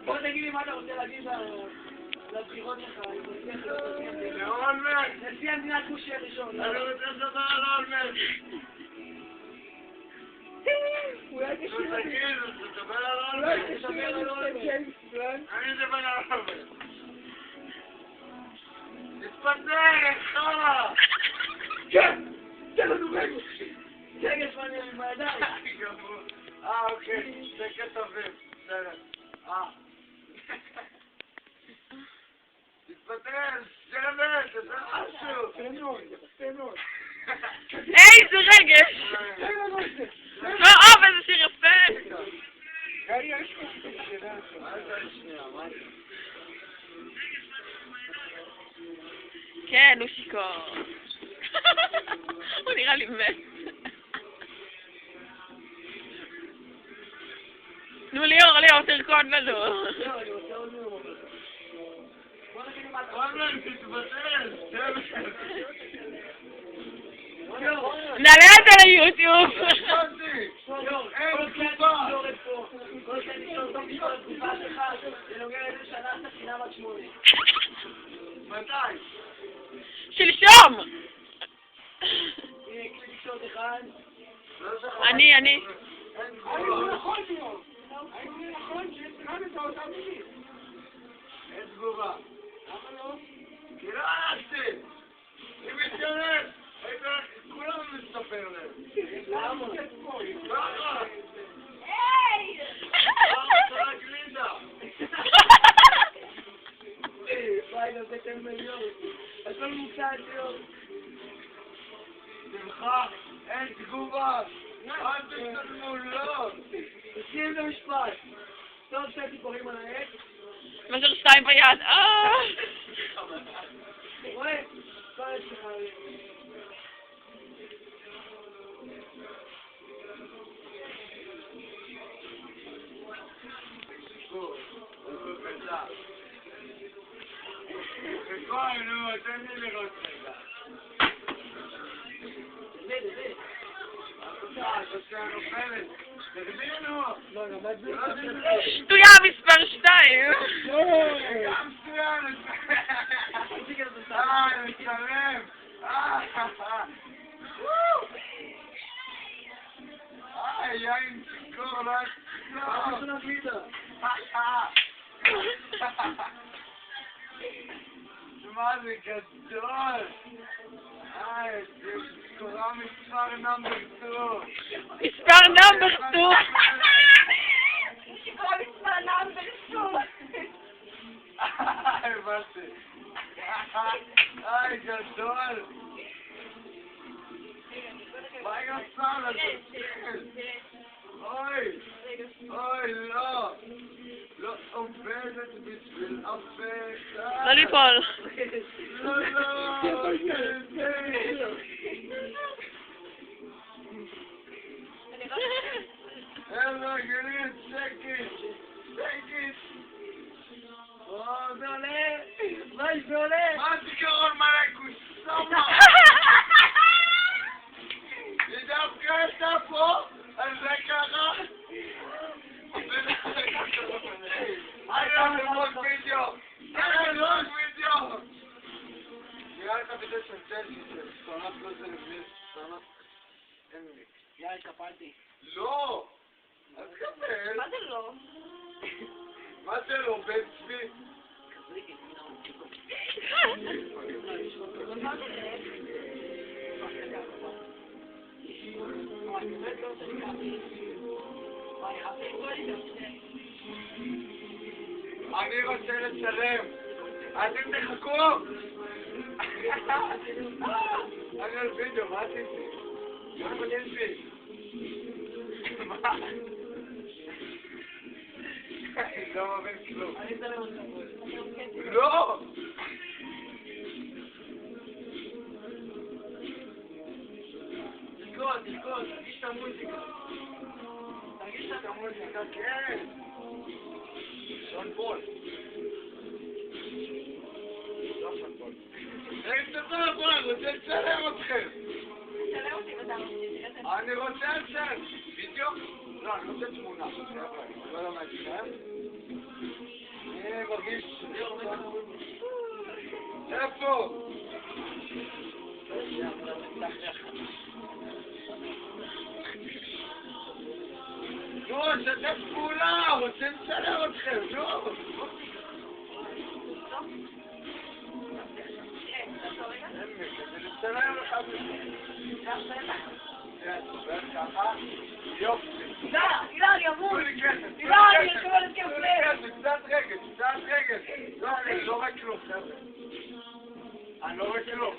בוא תגיד לי מה אתה רוצה להגיד לבחירות שלך. לאולמרט. נשיא המדינה כושי ראשון. אני רוצה לדבר על אולמרט. אולי תשאיר אותי. תגיד, תדבר על אולי אולמרט. תשאיר אותי. אני אדבר על אולמרט. תתפטר, חרא! כן! תן לנו רגע! רגע שמעניין עם הידיים! אוקיי, זה כתבים, בסדר. תתפטר, שבת, זה משהו! תן איזה רגש! איזה שיר יפה! כן, הוא שיכור. הוא נראה לי מת. נו ליאור, תרקוד לנו. אולמרט, תתפטר, שבת. נעלה את זה ליוטיוב. אין תגובה. כל זה נשאר טוב בשביל התגובה שלך, זה נוגע לזה שאנחנו חינם עד 8. מתי? שלשום! הנה, כלי תקשורת אחד. אני. אין תגובה. כי לא הלכתי. היא מתגוננת. כולם מסתפר להם. למה? ככה. היי! רק לינדה. וואי, זה תן מיליון. הכל מוצא את זה. שמחה, אין תגובה. אל תשתלמו, לא. תשים את המשפט. טוב שתי ציפורים על העץ. משהו 2 ביד. רואה? כל העץ שלך. וחיים, נו, תן לי לראות רגע. זה. התוצאה נופלת. תגבינו. לא, למד זה. שטויה מספר 2. גם מצוין. מצלם. יין שיכור, לא מה זה גדול. זה קורה מספר נאמבר 2. מספר נאמבר 2. שקורא מספר נאמבר 2. הבנתי. גדול. מה יצא לזה? אוי, לא. לא עובדת בשביל אף אחד. לא ליפול. לא. גלית, שקט. זה עולה. זה עולה. מה זיכרון מלאקוס? סומה. היא דווקא הייתה פה, אז זה ככה. לראות וידאו. נראה לך וידאו של צ'לסי, של סונת לא זה לבניס, סונת אמרי. יאי, קפלתי. לא! אז קפל. מה זה לא? מה זה לא, בן צבי? מה זה זה? אני רוצה לצלם. אתם תחכו! אני על וידאו, מה עשיתי? מה מעניין בי? מה? אני לא מבין כלום. אני אצלם אותך. לא! תרקוד, תרגיש את המוזיקה. תרגיש את המוזיקה, כן! שון פול. לא שון פול. תודה רבה, אני רוצה לצלם אתכם. תצלם אותי ואתה רוצה. אני רוצה לצלם. וידאו? לא, אני רוצה תמונה. חבר'ה, לא למד שלהם. מרגיש... איפה? נו, שתף פעולה, רוצים לצלם אתכם, נו. זה לצלם לך ככה, יופי. הילה, אני אמור. תנו לי כסף, הילה, אני אקבל את כסף. קצת רגל, לא רק כלום, חבר'ה. אני לא רואה כלום.